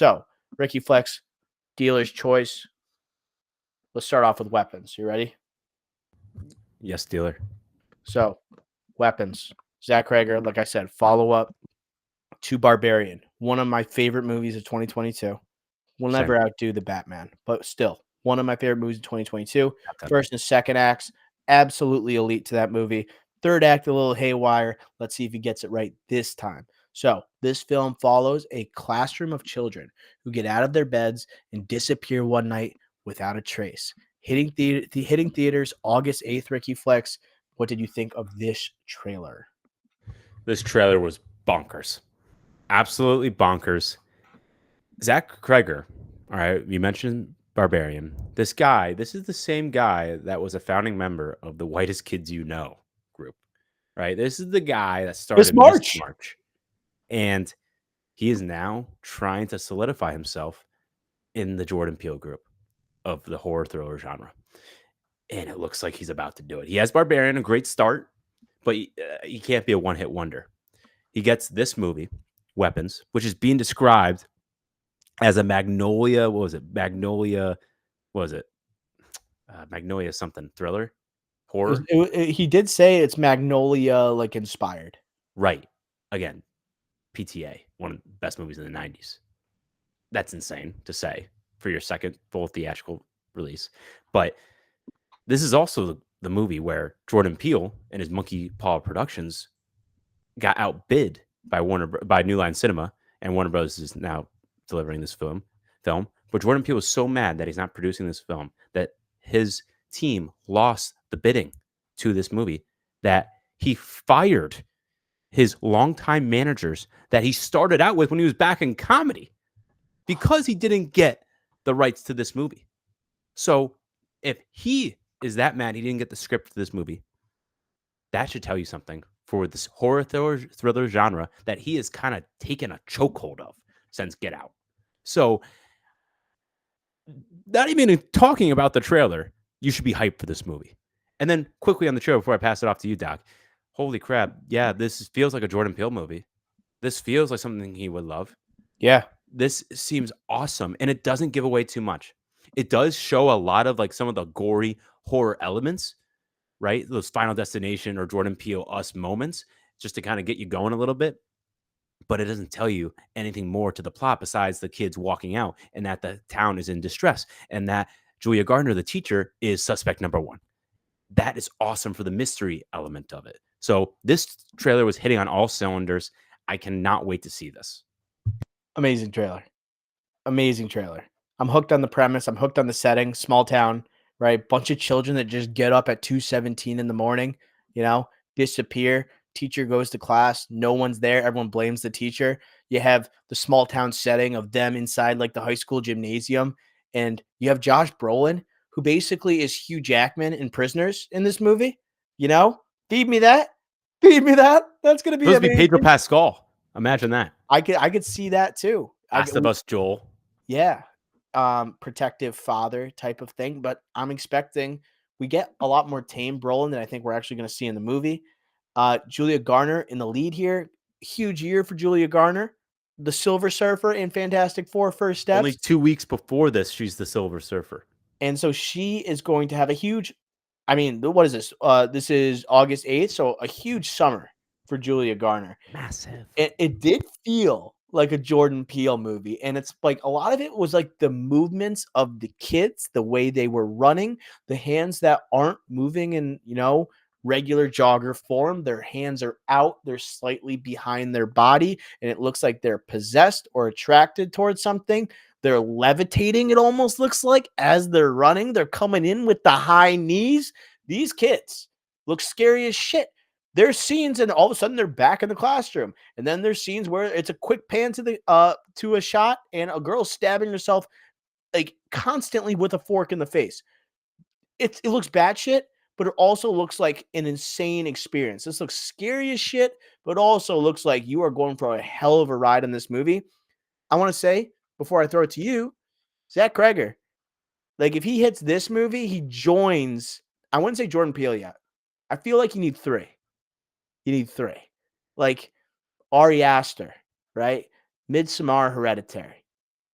So, Ricky Flex, dealer's choice. Let's start off with weapons. You ready? Yes, dealer. So, weapons. Zach Cregger, like I said, follow up to Barbarian. One of my favorite movies of 2022. Will never Same. outdo the Batman, but still, one of my favorite movies of 2022. Top 10. First and second acts, absolutely elite to that movie. Third act, a little haywire. Let's see if he gets it right this time. So, this film follows a classroom of children who get out of their beds and disappear one night without a trace. Hitting theaters August 8th, Ricky Flex. What did you think of this trailer? This trailer was bonkers. Absolutely bonkers. Zach Cregger, all right, you mentioned Barbarian. This is the same guy that was a founding member of the Whitest Kids You Know group, right? This is the guy that started Miss March. And he is now trying to solidify himself in the Jordan Peele group of the horror thriller genre. And it looks like he's about to do it. He has Barbarian, a great start, but he can't be a one-hit wonder. He gets this movie, Weapons, which is being described as a Magnolia. What was it? Magnolia. What was it? Magnolia something thriller, horror. He did say it's Magnolia like inspired. Right. Again, PTA, one of the best movies in the 90s. That's insane to say for your second full theatrical release. But this is also the movie where Jordan Peele and his Monkey Paw Productions got outbid by New Line Cinema, and Warner Bros. Is now delivering this film. But Jordan Peele was so mad that he's not producing this film that his team lost the bidding to this movie that he fired his longtime managers that he started out with when he was back in comedy because he didn't get the rights to this movie. So if he is that mad he didn't get the script for this movie, that should tell you something for this horror thriller genre that he has kind of taken a chokehold of since Get Out. So not even talking about the trailer, you should be hyped for this movie. And then quickly on the trailer before I pass it off to you, Doc. Holy crap. Yeah, this feels like a Jordan Peele movie. This feels like something he would love. Yeah. This seems awesome. And it doesn't give away too much. It does show a lot of like some of the gory horror elements, right? Those Final Destination or Jordan Peele Us moments, just to kind of get you going a little bit. But it doesn't tell you anything more to the plot besides the kids walking out and that the town is in distress and that Julia Gardner, the teacher, is suspect number one. That is awesome for the mystery element of it. So this trailer was hitting on all cylinders. I cannot wait to see this. Amazing trailer. Amazing trailer. I'm hooked on the premise. I'm hooked on the setting. Small town, right? Bunch of children that just get up at 2:17 in the morning, disappear. Teacher goes to class. No one's there. Everyone blames the teacher. You have the small town setting of them inside like the high school gymnasium. And you have Josh Brolin, who basically is Hugh Jackman in Prisoners in this movie. Feed me that. Feed me that. That's going to be Supposed to be amazing. Pedro Pascal. Imagine that. I could see that too. Last of Us Joel. Yeah. Protective father type of thing. But I'm expecting we get a lot more tame Brolin than I think we're actually going to see in the movie. Julia Garner in the lead here. Huge year for Julia Garner. The Silver Surfer in Fantastic Four First Steps. Only 2 weeks before this, she's the Silver Surfer. And so she is going to have a huge, what is this? This is August 8th. So a huge summer for Julia Garner. Massive. It did feel like a Jordan Peele movie. And it's like a lot of it was like the movements of the kids, the way they were running, the hands that aren't moving in, regular jogger form. Their hands are out. They're slightly behind their body. And it looks like they're possessed or attracted towards something. They're levitating, it almost looks like, as they're running. They're coming in with the high knees. These kids look scary as shit. There's scenes and all of a sudden they're back in the classroom. And then there's scenes where it's a quick pan to a shot and a girl stabbing herself like constantly with a fork in the face. It looks bad shit, but it also looks like an insane experience. This looks scary as shit, but also looks like you are going for a hell of a ride in this movie. I want to say, before I throw it to you, Zach Cregger, like if he hits this movie, he joins, I wouldn't say Jordan Peele yet. I feel like you need three. You need three. Like Ari Aster, right? Midsommar, Hereditary.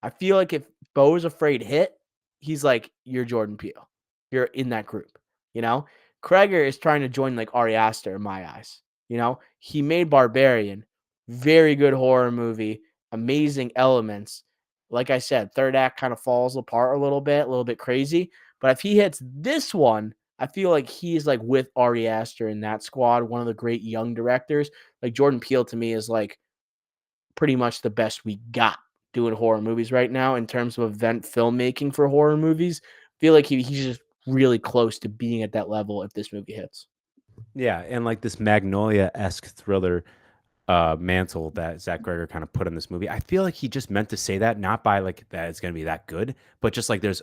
I feel like if Beau is Afraid hit, he's like, "You're Jordan Peele. You're in that group," you know? Cregger is trying to join, like, Ari Aster in my eyes, you know? He made Barbarian, very good horror movie, amazing elements. Like I said, 3rd act kinda falls apart a little bit crazy, but if he hits this one, I feel like he's, like, with Ari Aster in that squad, one of the great young directors. Like, Jordan Peele to me is, like, pretty much the best we got doing horror movies right now in terms of event filmmaking for horror movies. Feel like he's just really close to being at that level if this movie hits. Yeah, and like this Magnolia-esque thriller mantle that Zach Cregger kind of put in this movie. I feel like he just meant to say that, not by like that it's going to be that good, but just like there's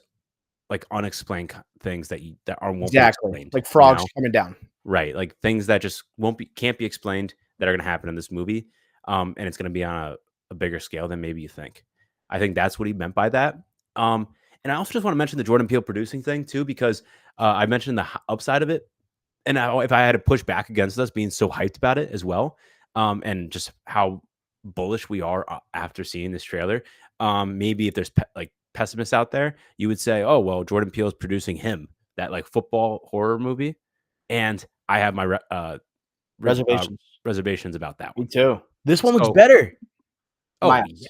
like unexplained things that are won't be Exactly. explained. Like You frogs know, coming down. right? Like things that just won't be can't be explained that are going to happen in this movie, and it's going to be on a bigger scale than maybe you think. I think that's what he meant by that. Um, and I also just want to mention the Jordan Peele producing thing too, because I mentioned the upside of it, and if I had to push back against us being so hyped about it as well, and just how bullish we are after seeing this trailer, maybe if there's like pessimists out there, you would say, "Oh well, Jordan Peele is producing him, that like football horror movie," and I have my res- uh, Reservations. reservations about that Me one. too. This one looks So, better in my oh yeah, eyes.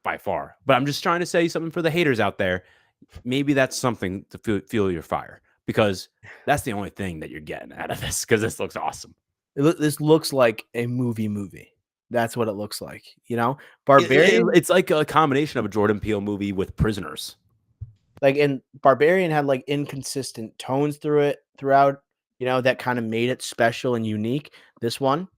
by far. But I'm just trying to say something for the haters out there. Maybe that's something to fuel your fire, because that's the only thing that you're getting out of this, because this looks awesome. This looks like a movie. That's what it looks like, you know? Barbarian It's like a combination of a Jordan Peele movie with Prisoners. Like, and Barbarian had, like, inconsistent tones throughout, you know, that kinda made it special and unique. This one,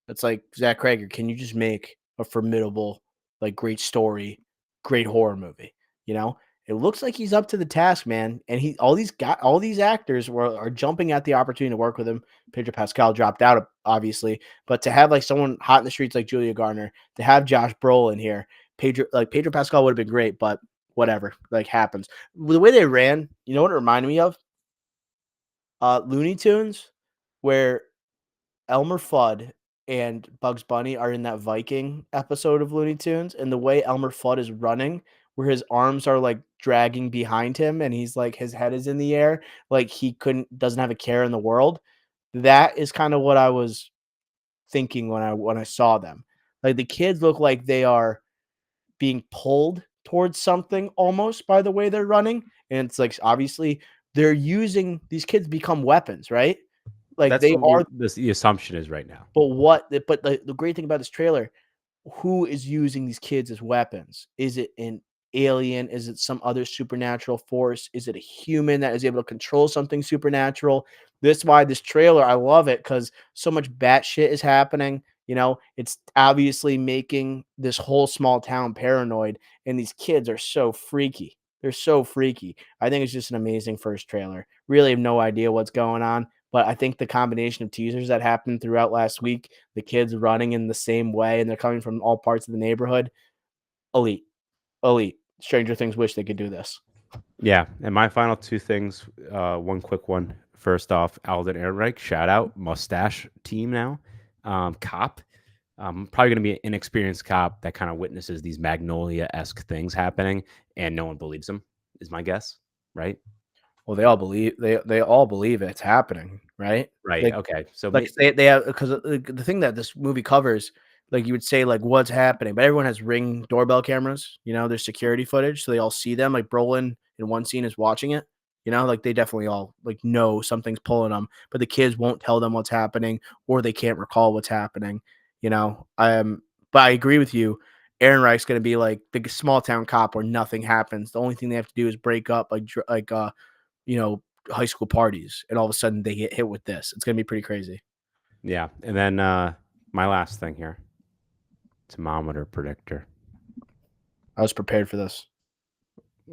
it's like, Zach Cregger, can you just make a formidable, like, great story, great horror movie, you know? It looks like he's up to the task, man, and he all these actors are jumping at the opportunity to work with him. Pedro Pascal dropped out, obviously, but to have, like, someone hot in the streets like Julia Garner, to have Josh Brolin here, Pedro Pascal would have been great, but whatever, like, happens. The way they ran, you know what it reminded me of? Looney Tunes, where Elmer Fudd and Bugs Bunny are in that Viking episode of Looney Tunes, and the way Elmer Fudd is running, where his arms are, like, dragging behind him and he's, like, his head is in the air, like he doesn't have a care in the world. That is kinda what I was thinking when I saw them. Like, the kids look like they are being pulled towards something almost by the way they're running. And it's like, obviously, they're using these kids become weapons, right? Like That's they what are, the assumption is right now. but the great thing about this trailer, who is using these kids as weapons? Is it an alien? Is it some other supernatural force? Is it a human that is able to control something supernatural? This is why this trailer, I love it because so much batshit is happening. You know, it's obviously making this whole small town paranoid, and these kids are so freaky. They're so freaky. I think it's just an amazing first trailer. Really have no idea what's going on, but I think the combination of teasers that happened throughout last week, the kids running in the same way, and they're coming from all parts of the neighborhood. Elite, elite. Stranger Things wish they could do this. Yeah, and my final two things, one quick one. First off, Alden Ehrenreich, shout out, mustache team now. Cop, probably going to be an inexperienced cop that kind of witnesses these Magnolia-esque things happening, and no one believes him, is my guess, right? Well, they all believe it's happening, right? Right. Like Okay. So like they have because the thing that this movie covers, like you would say, like what's happening, but everyone has Ring doorbell cameras. You know, there's security footage, so they all see them. Like Brolin in one scene is watching it. You know, like they definitely all like know something's pulling them, but the kids won't tell them what's happening, or they can't recall what's happening. You know, but I agree with you. Aaron Reich's going to be like the small town cop where nothing happens. The only thing they have to do is break up you know, high school parties, and all of a sudden they get hit with this. It's gonna be pretty crazy. yeah, and then my last thing here, thermometer predictor. I was prepared for this.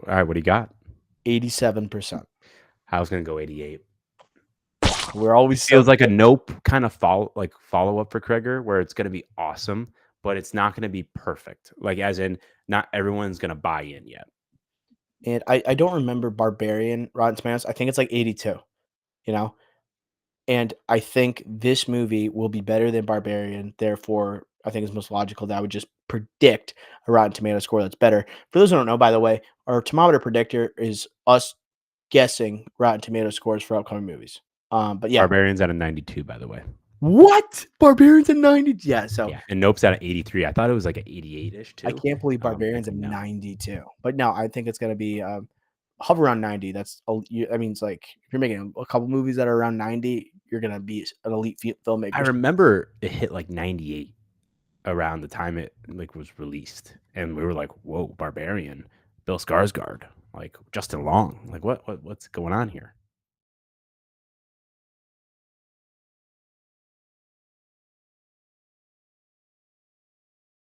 All right, what do you got? 87%. I was going to go 88. We're It always so feels like a good. Nope kind of follow up for Kreger, where it's going to be awesome, but it's not going to be perfect. Like as in, not everyone's going to buy in yet. And I don't remember Barbarian Rotten Tomatoes. I think it's like 82, you know? And I think this movie will be better than Barbarian. Therefore, I think it's most logical that I would just predict a Rotten Tomato score that's better. For those who don't know, by the way, our thermometer predictor is us guessing Rotten Tomato scores for upcoming movies. But yeah. Barbarian's at a 92, by the way. What? Barbarian's a 90? Yeah, so Yeah, and Nope's at an 83. I thought it was like an 88-ish I too. can't believe I Barbarian's a think no. 92. But no, I think it's gonna be hover around 90. That means like if you're making a couple movies that are around 90, you're gonna be an elite filmmaker. I remember it hit like 98 around the time it like was released, and we were like, "Whoa, Barbarian, Bill Skarsgård, like Justin Long, like what's going on here?"